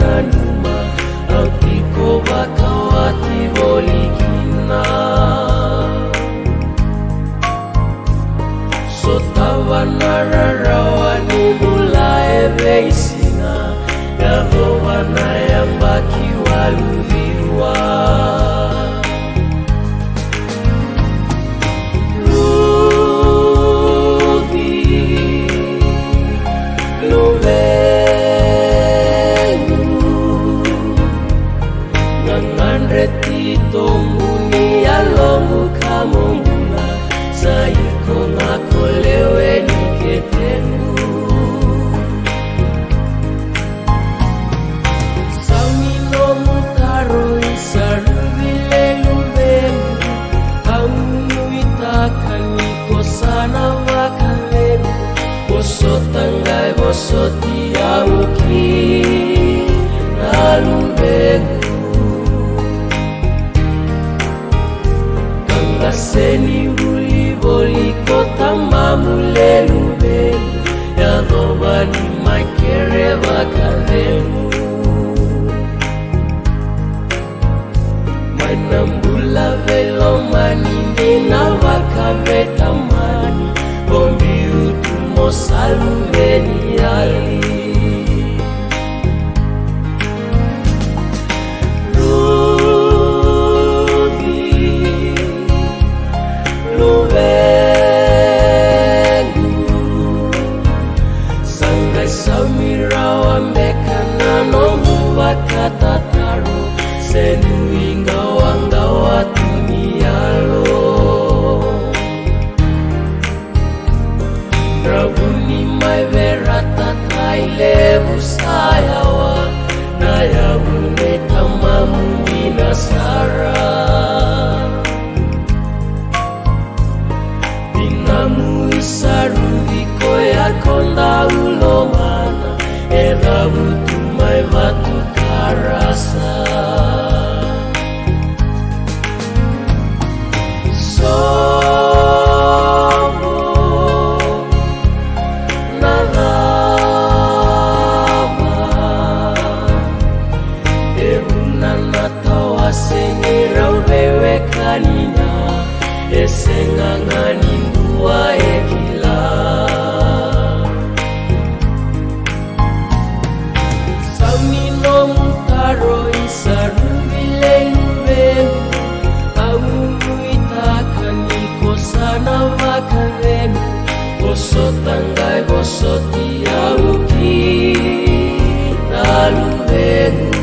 na numa ang piko bakawati bolikina sotawana rarawani mulae beisina yagowana yambaki waluviwa Tonguni alomu kamongula saiko ngakolewe niketenu Samino mutaro isaruvile luvenu Aumuitaka niko sana wakalenu Bosotangai bosoti auki naluvenu Seni uli boli kota mamule lubelu ya dhobani makere bakalemu Manambula velo manini na wakaveta mani Bombi utumo saluveni ali Katataro senu ingawa tunialo Rabuni mai verata taile busayawa Nayabune tamamu minasara Binamu isaruviko ya konda ulomana Erabutu mai vatu karasa Somo nalaba Ebuna natawa sengira ubewe kanina Esengangani mbua ekila Samino mutaro isaruvile luvenu Aumuitaka niko sana wakalenu Bosotangai bosoti auki naluvenu